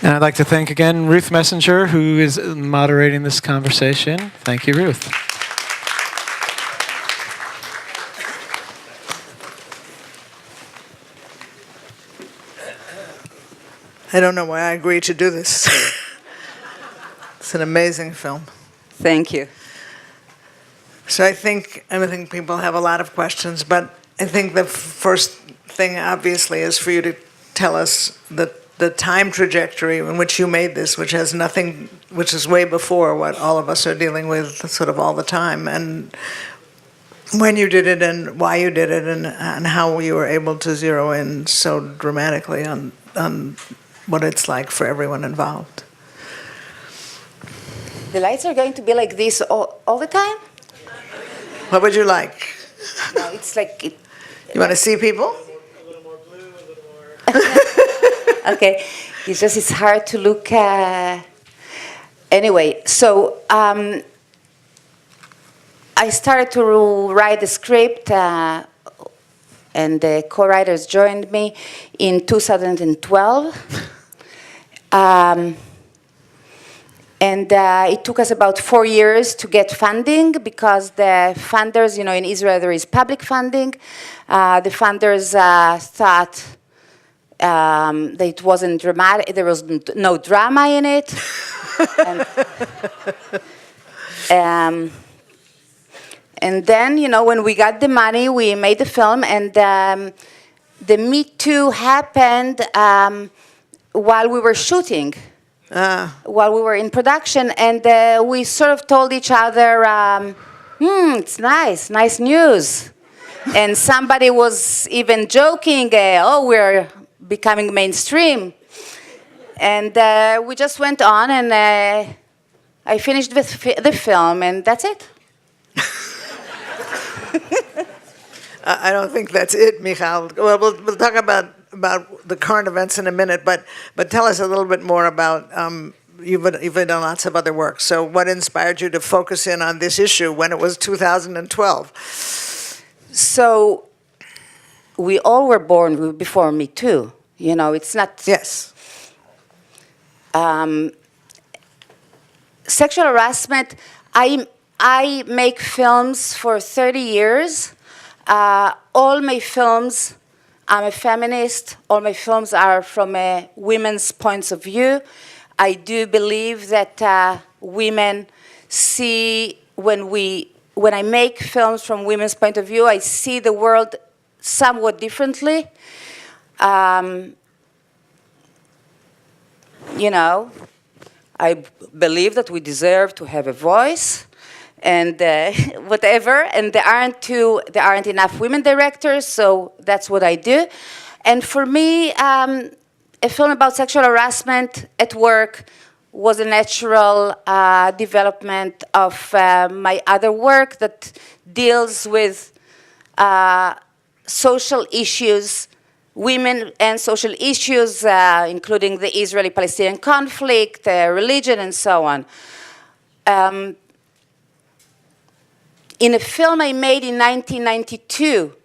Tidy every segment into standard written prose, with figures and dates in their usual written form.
And I'd like to thank again Ruth Messinger, who is moderating this conversation. Thank you, Ruth. I don't know why I agreed to do this. It's an amazing film. Thank you. So I think people have a lot of questions, but I think the first thing, obviously, is for you to tell us the time trajectory in which you made this, which has nothing, which is way before what all of us are dealing with sort of all the time, and when you did it and why you did it, and how you were able to zero in so dramatically on what it's like for everyone involved. The lights are going to be like this all the time? What would you like? No, it's like... You want to see people? A little more blue, a little more... Okay, it's hard to look. Anyway, so I started to write the script, and the co-writers joined me in 2012. And it took us about 4 years to get funding, because the funders, in Israel there is public funding. The funders thought that it wasn't dramatic, there was no drama in it. And then, when we got the money, we made the film, and the Me Too happened while we were shooting. While we were in production, and we sort of told each other, it's nice news. And somebody was even joking, we're becoming mainstream. And we just went on, and I finished the film, and that's it. I don't think that's it, Michal. Well, we'll talk about the current events in a minute, but tell us a little bit more about, you've done lots of other work, so what inspired you to focus in on this issue when it was 2012? So, we all were born before Me Too. It's not... Yes. Sexual harassment, I make films for 30 years. All my films, I'm a feminist. All my films are from a women's points of view. I do believe that women see, when I make films from women's point of view, I see the world somewhat differently. I believe that we deserve to have a voice. And whatever, and there aren't enough women directors, so that's what I do. And for me, a film about sexual harassment at work was a natural development of my other work that deals with social issues, women and social issues, including the Israeli-Palestinian conflict, religion, and so on. In a film I made in 1992,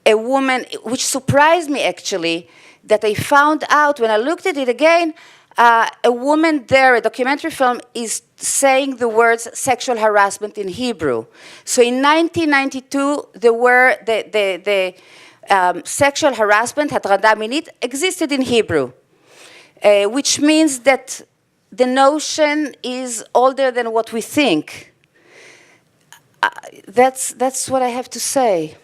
a woman, which surprised me actually, that I found out when I looked at it again, a woman there, a documentary film, is saying the words sexual harassment in Hebrew. So in 1992, there were the sexual harassment, הטרדה מינית, existed in Hebrew, which means that the notion is older than what we think. That's what I have to say.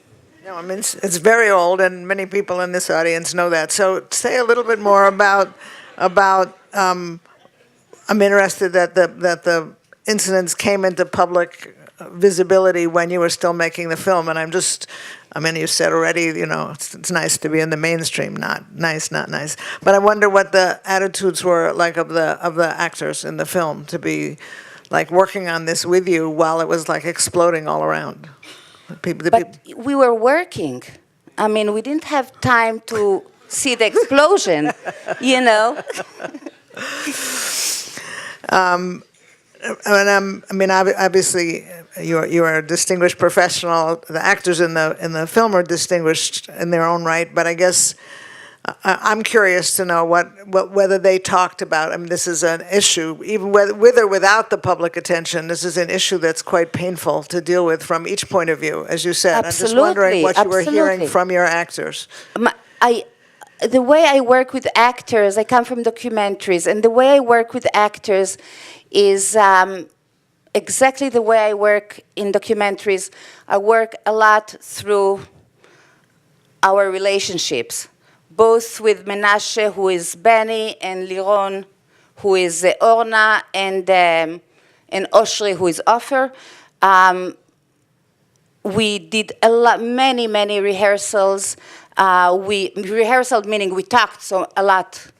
No, I mean, it's very old, and many people in this audience know that. So say a little bit more about I'm interested that the incidents came into public visibility when you were still making the film, and you said already, it's nice to be in the mainstream, not nice. But I wonder what the attitudes were like of the actors in the film to be like working on this with you while it was like exploding all around. But we were working. We didn't have time to see the explosion, Obviously, you are a distinguished professional. The actors in the film are distinguished in their own right. But I guess I'm curious to know whether they talked about. I mean, this is an issue, even with or without the public attention. This is an issue that's quite painful to deal with from each point of view, as you said. Absolutely, I'm just wondering what you were hearing absolutely. from your actors. The way I work with actors, I come from documentaries, and the way I work with actors is exactly the way I work in documentaries. I work a lot through our relationships, both with Menashe, who is Benny, and Liron, who is Orna, and Oshri, who is Ofer. We did many rehearsals. Rehearsal meaning we talked a lot.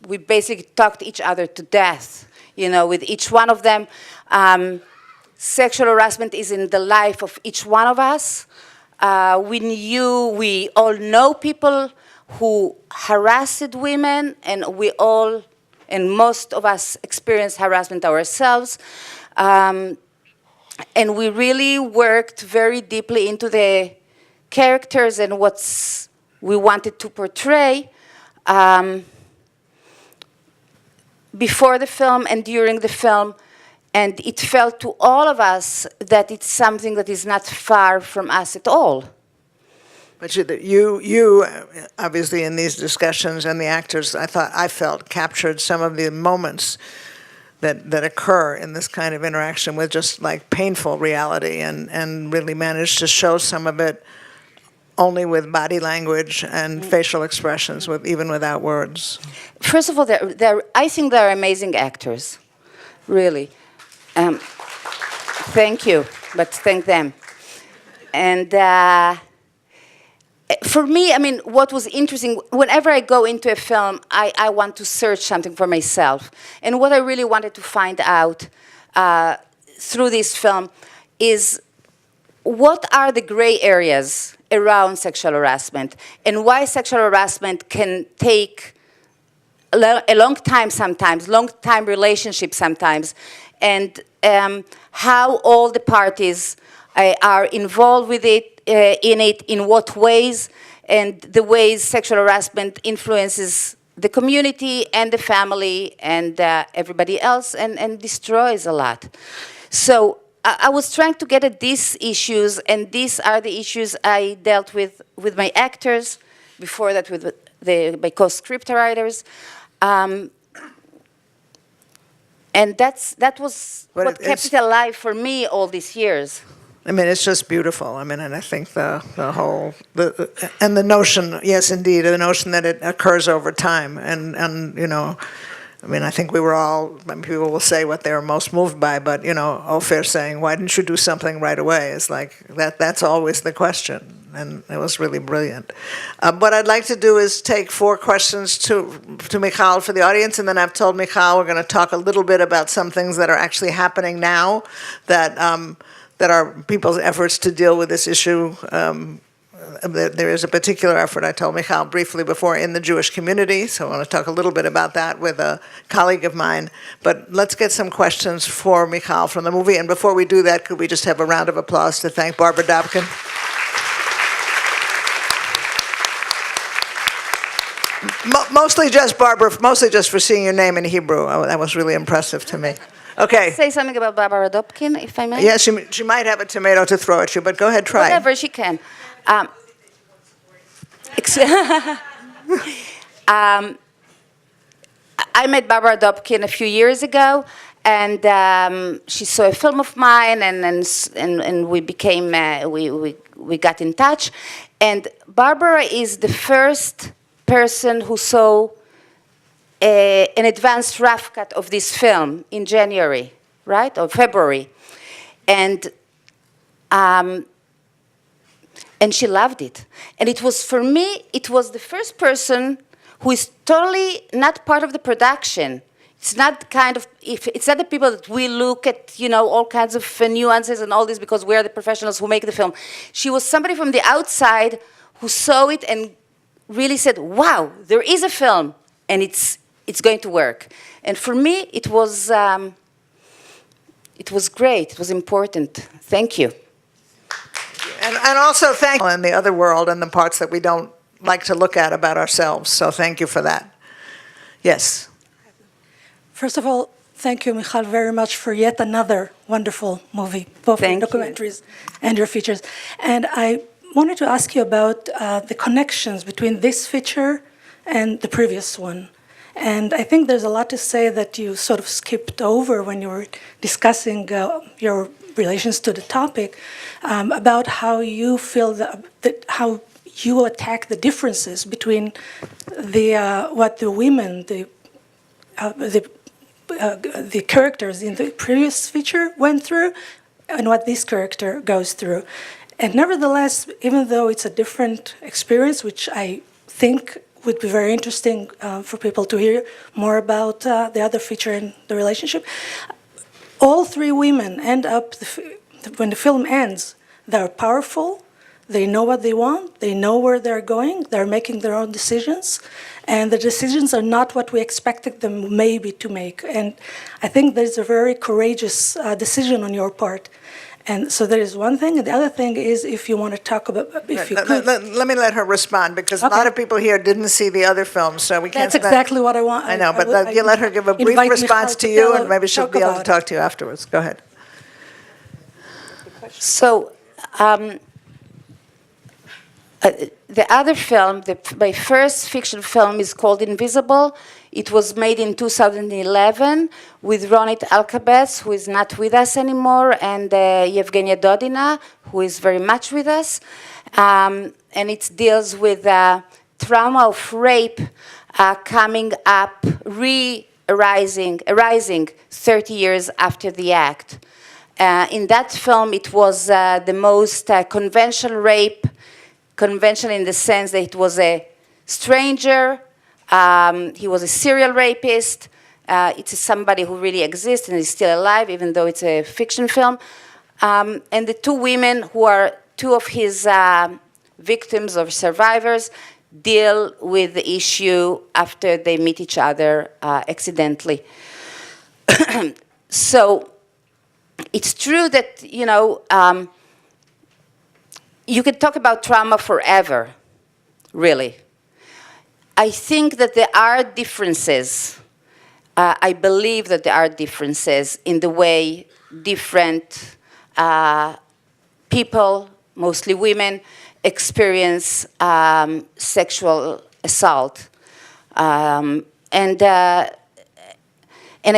We basically talked each other to death, with each one of them. Sexual harassment is in the life of each one of us. We all know people who harassed women, and most of us experience harassment ourselves. And we really worked very deeply into the characters and what we wanted to portray before the film and during the film. And it felt to all of us that it's something that is not far from us at all. But you obviously in these discussions, and the actors, I felt captured some of the moments that occur in this kind of interaction with just like painful reality, and really managed to show some of it only with body language and facial expressions, even without words. First of all, I think they're amazing actors, really. Thank you, but thank them. And for me, I mean, what was interesting, whenever I go into a film, I want to search something for myself. And what I really wanted to find out through this film is what are the gray areas around sexual harassment, and why sexual harassment can take a long time sometimes, long-time relationships sometimes, and how all the parties are involved with it, in what ways, and the ways sexual harassment influences the community and the family and everybody else, and destroys a lot. So I was trying to get at these issues, and these are the issues I dealt with my actors, before that with my co-script writers. And that was what kept it alive for me all these years. I mean, it's just beautiful. I mean, and I think the notion, yes, indeed, the notion that it occurs over time, and I mean, I think we were all, people will say what they were most moved by, but, Ofer saying, why didn't you do something right away? It's like, that's always the question, and it was really brilliant. What I'd like to do is take 4 questions to Michal for the audience, and then I've told Michal we're going to talk a little bit about some things that are actually happening now that are people's efforts to deal with this issue. There is a particular effort, I told Michal briefly before, in the Jewish community, so I want to talk a little bit about that with a colleague of mine. But let's get some questions for Michal from the movie. And before we do that, could we just have a round of applause to thank Barbara Dabkey? Mostly just Barbara, mostly just for seeing your name in Hebrew. That was really impressive to me. Okay. Say something about Barbara Dabkey, if I may. Yes, she might have a tomato to throw at you, but go ahead, try. Whatever she can. I met Barbara Dabkey a few years ago, and she saw a film of mine, and we became we got in touch. And Barbara is the first person who saw an advanced rough cut of this film in January, right, or February, and she loved it. And it was, for me, it was the first person who is totally not part of the production. It's not kind of, it's not the people that we look at, all kinds of nuances and all this because we're the professionals who make the film. She was somebody from the outside who saw it and really said, wow, there is a film, and it's going to work. And for me, it was great. It was important. Thank you. And also thank you in the other world and the parts that we don't like to look at about ourselves. So thank you for that. Yes. First of all, thank you, Michal, very much for yet another wonderful movie, both your documentaries and your features. And I wanted to ask you about the connections between this feature and the previous one. And I think there's a lot to say that you sort of skipped over when you were discussing your relations to the topic, about how you feel that how you attack the differences between what the women, the characters in the previous feature went through, and what this character goes through. And nevertheless, even though it's a different experience, which I think would be very interesting for people to hear more about the other feature in the relationship, all three women end up, when the film ends, they're powerful, they know what they want, they know where they're going, they're making their own decisions, and the decisions are not what we expected them maybe to make. And I think there's a very courageous decision on your part. And so that is one thing. And the other thing is, if you want to talk about, if you could. Let me let her respond, because a lot of people here didn't see the other films, so we can't. That's exactly what I want. I know, but you let her give a brief response to you, and maybe she'll be able to talk to you afterwards. Go ahead. So, the other film, my first fiction film, is called Invisible. It was made in 2011 with Ronit Alkabetz, who is not with us anymore, and Yevgenia Dodina, who is very much with us. And it deals with trauma of rape coming up, arising 30 years after the act. In that film, it was the most conventional rape, conventional in the sense that it was a stranger. He was a serial rapist. It's somebody who really exists and is still alive, even though it's a fiction film. And the two women who are two of his victims or survivors deal with the issue after they meet each other accidentally. So it's true that, you could talk about trauma forever, really. I think that there are differences. I believe that there are differences in the way different people, mostly women, experience sexual assault. And I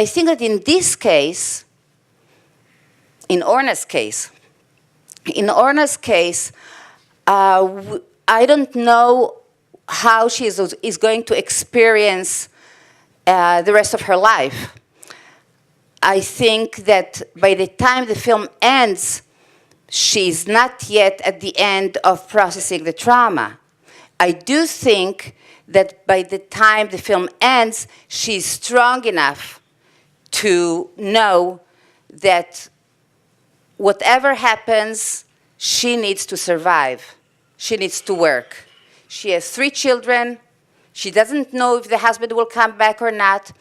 think that in this case, in Orna's case, I don't know how she is going to experience the rest of her life. I think that by the time the film ends, she's not yet at the end of processing the trauma. I do think that by the time the film ends, she's strong enough to know that whatever happens, she needs to survive. She needs to work. She has 3 children. She doesn't know if the husband will come back or not.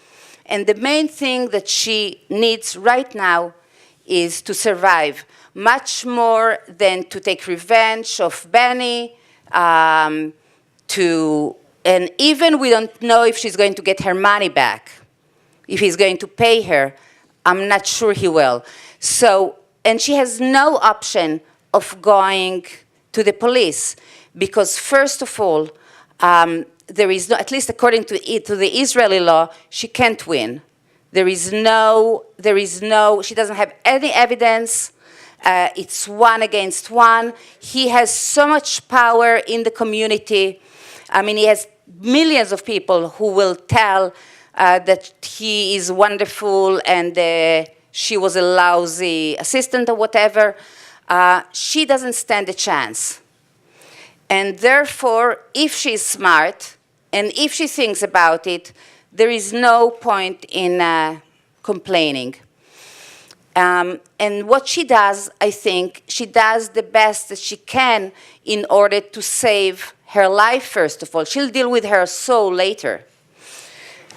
And the main thing that she needs right now is to survive, much more than to take revenge of Benny. And even we don't know if she's going to get her money back, if he's going to pay her. I'm not sure he will. So, and she has no option of going to the police, because first of all, there is no, at least according to the Israeli law, she can't win. She doesn't have any evidence. It's 1 against 1. He has so much power in the community. I mean, he has millions of people who will tell that he is wonderful and she was a lousy assistant or whatever. She doesn't stand a chance. And therefore, if she's smart and if she thinks about it, there is no point in complaining. And what she does, I think, she does the best that she can in order to save her life, first of all. She'll deal with her soul later.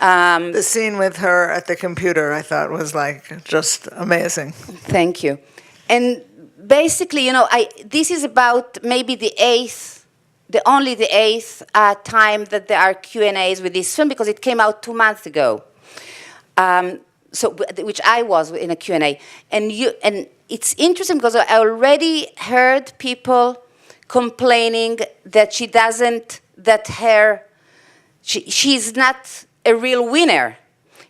The scene with her at the computer, I thought, was like just amazing. Thank you. And basically, this is about maybe the 8th only the 8th time that there are Q&As with this film, because it came out 2 months ago. Which I was in a Q&A. And it's interesting because I already heard people complaining that she's not a real winner.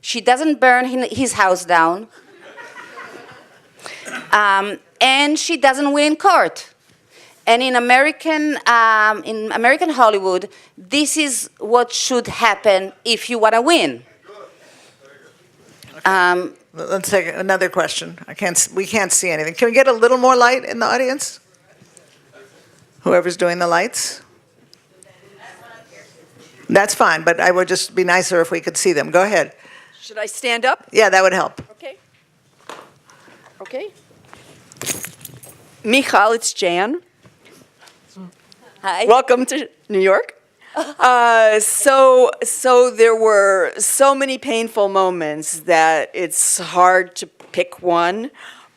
She doesn't burn his house down. And she doesn't win in court. And in American Hollywood, this is what should happen if you want to win. Let's take another question. We can't see anything. Can we get a little more light in the audience? Whoever's doing the lights? That's fine, but I would just be nicer if we could see them. Go ahead. Should I stand up? Yeah, that would help. Okay. Okay. Michal, it's Jan. Hi. Welcome to New York. So there were so many painful moments that it's hard to pick one,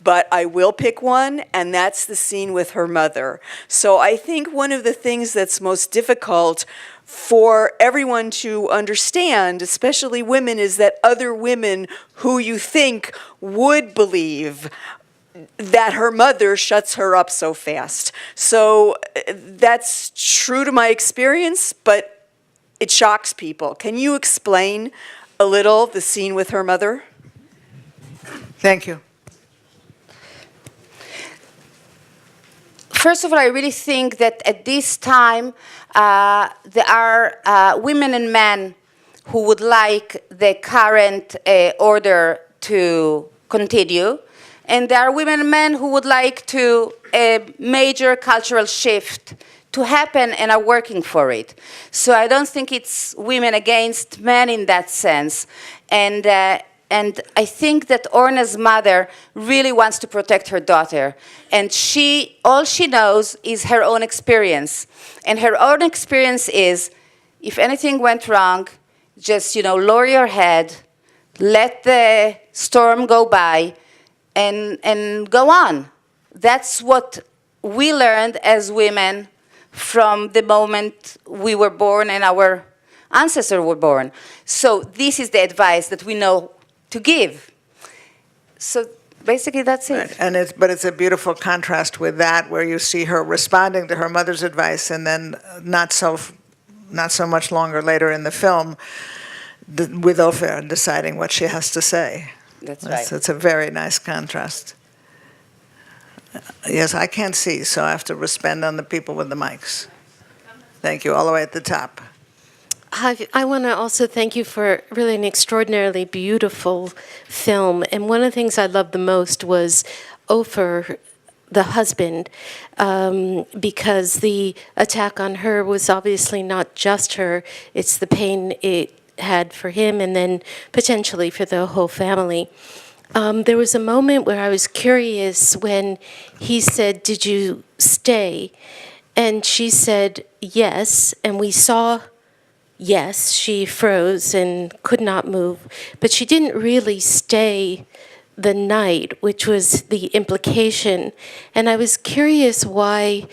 but I will pick one, and that's the scene with her mother. So I think one of the things that's most difficult for everyone to understand, especially women, is that other women who you think would believe that her mother shuts her up so fast. So that's true to my experience, but it shocks people. Can you explain a little the scene with her mother? Thank you. First of all, I really think that at this time, there are women and men who would like the current order to continue. And there are women and men who would like a major cultural shift to happen and are working for it. So I don't think it's women against men in that sense. And I think that Orna's mother really wants to protect her daughter. And all she knows is her own experience. And her own experience is, if anything went wrong, just, lower your head, let the storm go by, and go on. That's what we learned as women from the moment we were born and our ancestors were born. So this is the advice that we know to give. So basically that's it. Right. But it's a beautiful contrast with that, where you see her responding to her mother's advice, and then not so much longer later in the film, with Ofer deciding what she has to say. That's right. It's a very nice contrast. Yes, I can't see, so I have to respond on the people with the mics. Thank you, all the way at the top. I want to also thank you for really an extraordinarily beautiful film. And one of the things I loved the most was Ofer, the husband, because the attack on her was obviously not just her, it's the pain it had for him and then potentially for the whole family. There was a moment where I was curious when he said, "Did you stay?" And she said, "Yes." And we saw, yes, she froze and could not move. But she didn't really stay the night, which was the implication. And I was curious why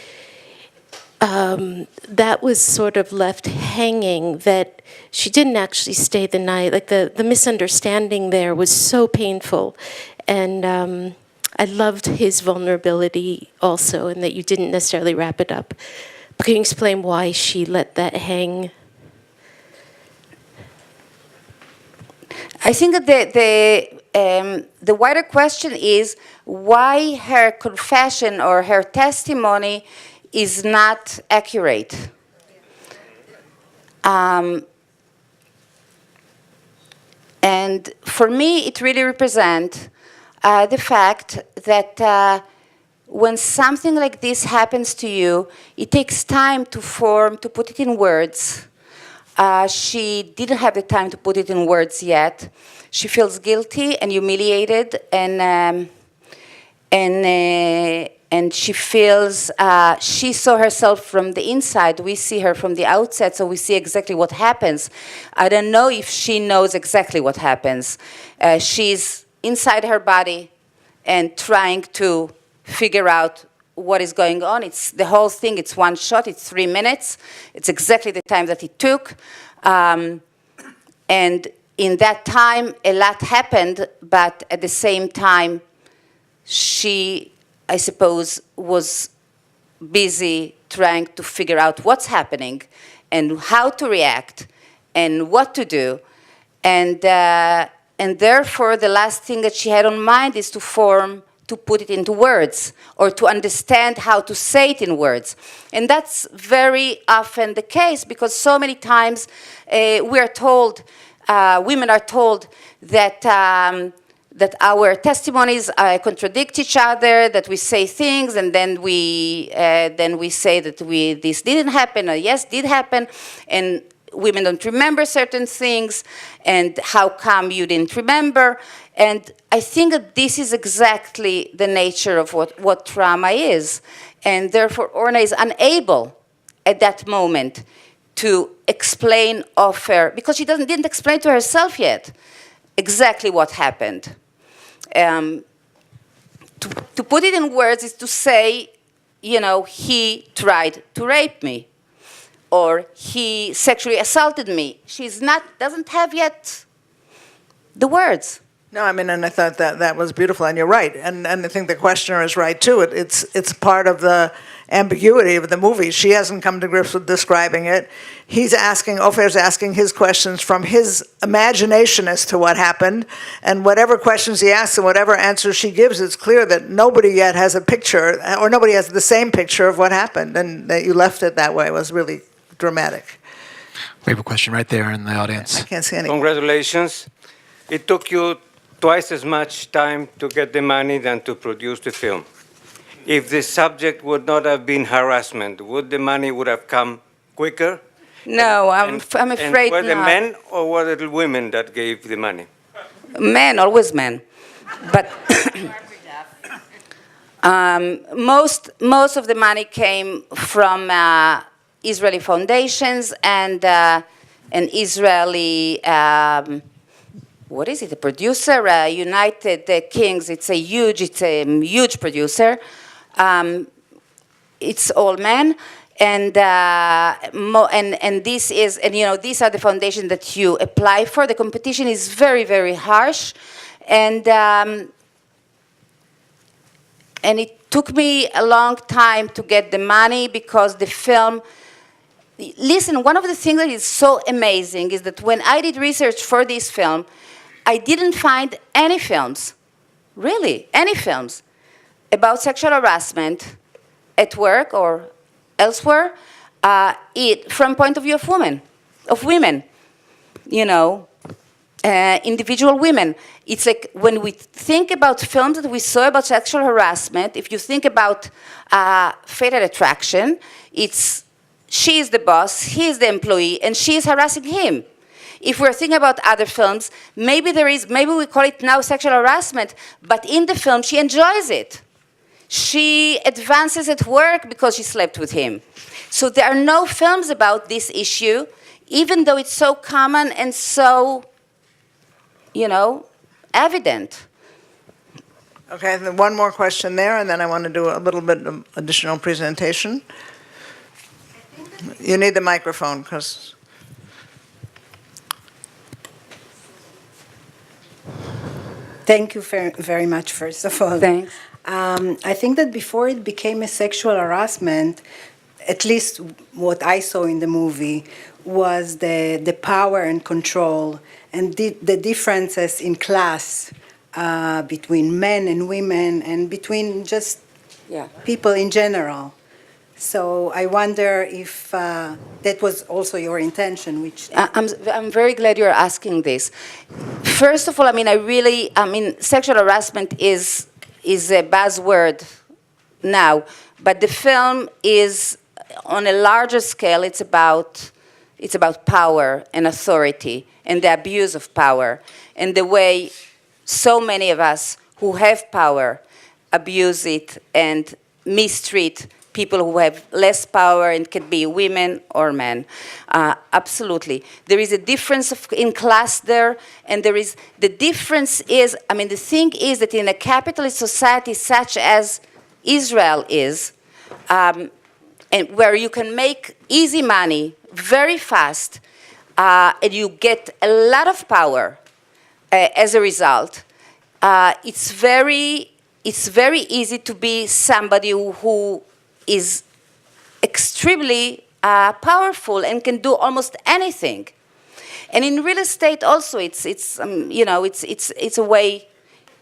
that was sort of left hanging, that she didn't actually stay the night. Like the misunderstanding there was so painful. And I loved his vulnerability also, and that you didn't necessarily wrap it up. But can you explain why she let that hang? I think that the wider question is why her confession or her testimony is not accurate. And for me, it really represents the fact that when something like this happens to you, it takes time to put it in words. She didn't have the time to put it in words yet. She feels guilty and humiliated, and she feels she saw herself from the inside. We see her from the outside, so we see exactly what happens. I don't know if she knows exactly what happens. She's inside her body and trying to figure out what is going on. It's the whole thing. It's one shot. It's 3 minutes. It's exactly the time that it took. And in that time, a lot happened, but at the same time, she, I suppose, was busy trying to figure out what's happening and how to react and what to do. And therefore, the last thing that she had on mind is to put it into words or to understand how to say it in words. And that's very often the case because so many times we are told, women are told that that our testimonies contradict each other, that we say things and then we say that this didn't happen or yes, did happen, and women don't remember certain things, and how come you didn't remember? And I think that this is exactly the nature of what trauma is, and therefore Orna is unable at that moment to explain, offer, because she didn't explain to herself yet exactly what happened. To put it in words is to say, you know, he tried to rape me, or he sexually assaulted me. Doesn't have yet the words. No, I mean, and I thought that was beautiful, and you're right, and I think the questioner is right too. It's part of the ambiguity of the movie. She hasn't come to grips with describing it. Ofer's asking his questions from his imagination as to what happened, and whatever questions he asks and whatever answers she gives, it's clear that nobody yet has a picture, or nobody has the same picture of what happened, and that you left it that way was really dramatic. We have a question right there in the audience. I can't see any. Congratulations. It took you twice as much time to get the money than to produce the film. If the subject would not have been harassment, would the money would have come quicker? No, I'm afraid and were the not. men or were the women that gave the money? Men, always men. But most of the money came from Israeli foundations and an Israeli, what is it, a producer, United Kings. It's a huge producer. It's all men. And this is, and you know, these are the foundations that you apply for. The competition is very, very harsh, and it took me a long time to get the money because the film. Listen, one of the things that is so amazing is that when I did research for this film, I didn't find any films, really, any films about sexual harassment at work or elsewhere, from point of view of women, you know, individual women. It's like when we think about films that we saw about sexual harassment, if you think about Fatal Attraction, it's she is the boss, he is the employee, and she is harassing him. If we're thinking about other films, maybe we call it now sexual harassment, but in the film she enjoys it. She advances at work because she slept with him. So there are no films about this issue, even though it's so common and so, you know, evident. Okay, then one more question there, and then I want to do a little bit of additional presentation. You need the microphone, because... Thank you very much, first of all. Thanks. I think that before it became a sexual harassment, at least what I saw in the movie, was the power and control and the differences in class between men and women and between just people in general. So I wonder if that was also your intention, which... I'm very glad you're asking this. First of all, I mean, sexual harassment is a buzzword now, but the film is, on a larger scale, it's about power and authority and the abuse of power and the way so many of us who have power abuse it and mistreat people who have less power, and can be women or men. Absolutely. There is a difference in class there, and the difference is, I mean, the thing is that in a capitalist society such as Israel is, and where you can make easy money very fast, and you get a lot of power as a result, it's very easy to be somebody who is extremely powerful and can do almost anything. And in real estate also, it's a way,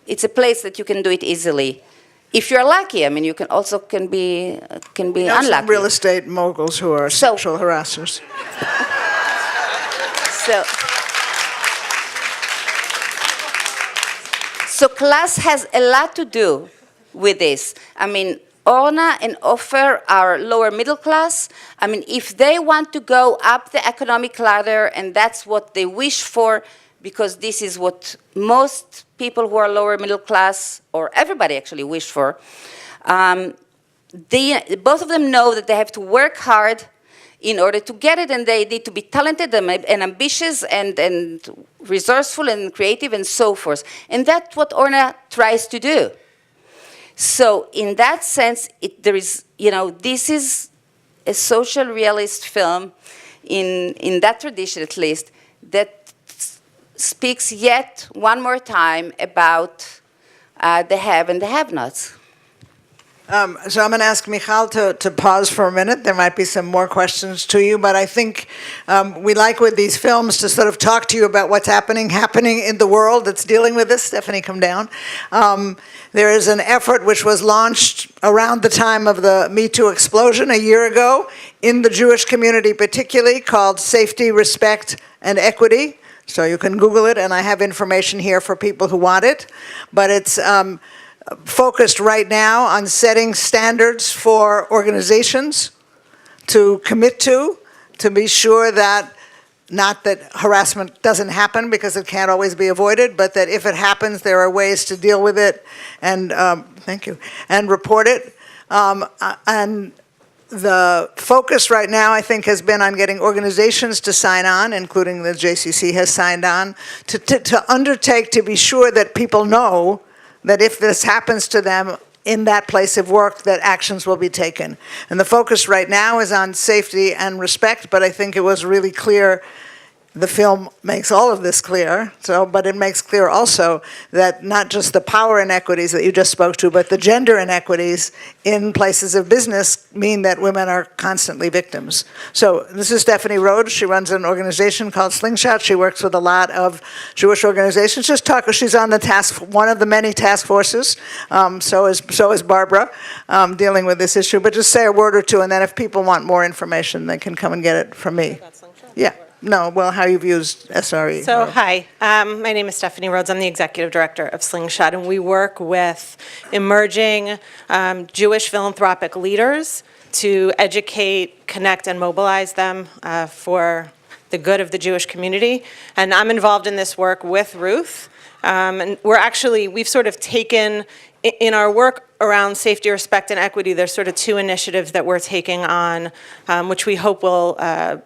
it's a place that you can do it easily. If you're lucky, I mean, you can be There's unlucky. some real estate moguls who are sexual harassers. So class has a lot to do with this. I mean, Orna and Ofer are lower middle class. I mean, if they want to go up the economic ladder, and that's what they wish for, because this is what most people who are lower middle class, or everybody actually wish for, both of them know that they have to work hard in order to get it, and they need to be talented and ambitious and resourceful and creative and so forth. And that's what Orna tries to do. So in that sense, this is a social realist film, in that tradition at least, that speaks yet one more time about the have and the have-nots. So I'm going to ask Michal to pause for a minute. There might be some more questions to you, but I think we like with these films to sort of talk to you about what's happening in the world that's dealing with this. Stephanie, come down. There is an effort which was launched around the time of the Me Too explosion a year ago in the Jewish community particularly, called Safety, Respect, and Equity. So you can Google it, and I have information here for people who want it. But it's focused right now on setting standards for organizations to commit to be sure that, not that harassment doesn't happen because it can't always be avoided, but that if it happens, there are ways to deal with it and, thank you, and report it. And the focus right now, I think, has been on getting organizations to sign on, including the JCC has signed on, to undertake to be sure that people know that if this happens to them in that place of work, that actions will be taken. And the focus right now is on safety and respect, but I think it was really clear, the film makes all of this clear, but it makes clear also that not just the power inequities that you just spoke to, but the gender inequities in places of business mean that women are constantly victims. So this is Stephanie Rhoads. She runs an organization called Slingshot. She works with a lot of Jewish organizations. She's on the one of the many task forces. So is Barbara, dealing with this issue. But just say a word or two, and then if people want more information, they can come and get it from me. Yeah. No, well, how you've used SRE. So, hi, my name is Stephanie Rhoads. I'm the executive director of Slingshot, and we work with emerging Jewish philanthropic leaders to educate, connect, and mobilize them for the good of the Jewish community. And I'm involved in this work with Ruth. And we've sort of taken, in our work around safety, respect, and equity, there's sort of two initiatives that we're taking on, which we hope will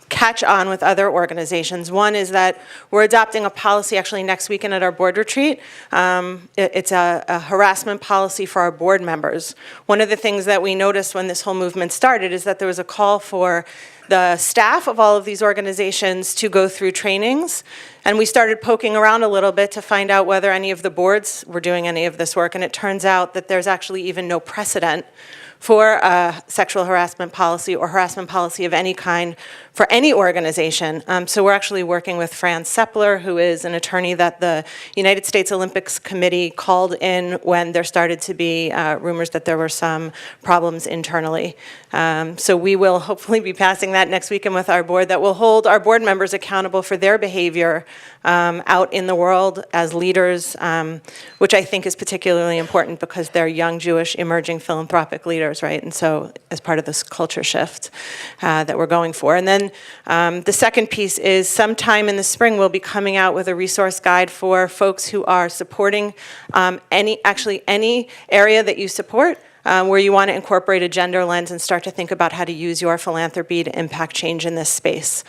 catch on with other organizations. One is that we're adopting a policy actually next weekend at our board retreat. It's a harassment policy for our board members. One of the things that we noticed when this whole movement started is that there was a call for the staff of all of these organizations to go through trainings. And we started poking around a little bit to find out whether any of the boards were doing any of this work. And it turns out that there's actually even no precedent for a sexual harassment policy or harassment policy of any kind for any organization. So we're actually working with Franz Seppler, who is an attorney that the United States Olympics Committee called in when there started to be rumors that there were some problems internally. So we will hopefully be passing that next weekend with our board that will hold our board members accountable for their behavior out in the world as leaders, which I think is particularly important because they're young Jewish emerging philanthropic leaders, right? And so as part of this culture shift that we're going for. And then the second piece is sometime in the spring we'll be coming out with a resource guide for folks who are supporting any area that you support where you want to incorporate a gender lens and start to think about how to use your philanthropy to impact change in this space.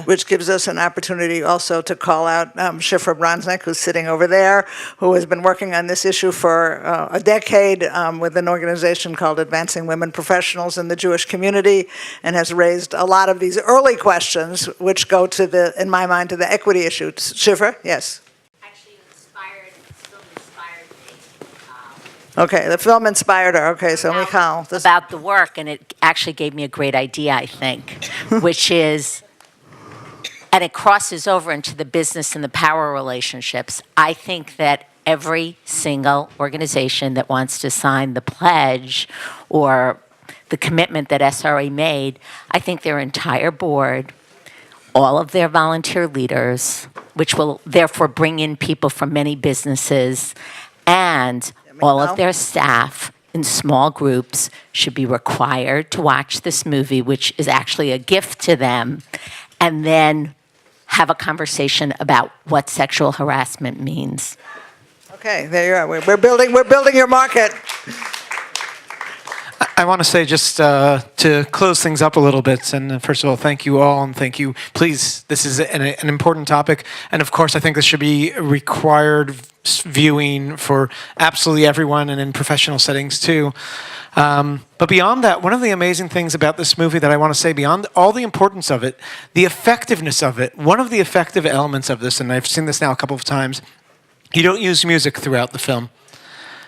Which gives us an opportunity also to call out Chiffre Bronze Egg, who's sitting over there, who has been working on this issue for a decade with an organization called Advancing Women Professionals in the Jewish Community, and has raised a lot of these early questions, which go to in my mind, to the equity issue. Chiffre, yes. Actually, film inspired me. Okay, the film inspired her. Okay, so Michal. About the work, and it actually gave me a great idea, I think, which is, and it crosses over into the business and the power relationships. I think that every single organization that wants to sign the pledge or the commitment that SRA made, I think their entire board, all of their volunteer leaders, which will therefore bring in people from many businesses, and all of their staff in small groups should be required to watch this movie, which is actually a gift to them, and then have a conversation about what sexual harassment means. Okay, there you are. We're building your market. I want to say, just to close things up a little bit, and first of all, thank you all, and thank you. Please, this is an important topic, and of course, I think this should be required viewing for absolutely everyone, and in professional settings too. But beyond that, one of the amazing things about this movie that I want to say, beyond all the importance of it, the effectiveness of it, one of the effective elements of this, and I've seen this now a couple of times, you don't use music throughout the film.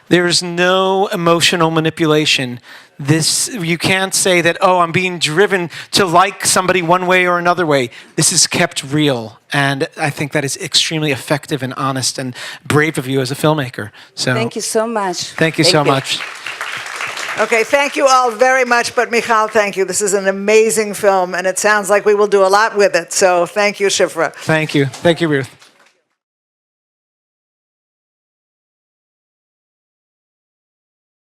There's no emotional manipulation. You can't say that, oh, I'm being driven to like somebody one way or another way. This is kept real. And I think that is extremely effective and honest and brave of you as a filmmaker. So Thank you so much. Thank you so much. Okay, thank you all very much. But Michal, thank you. This is an amazing film, and it sounds like we will do a lot with it. So thank you, Chiffre. Thank you. Thank you, Ruth.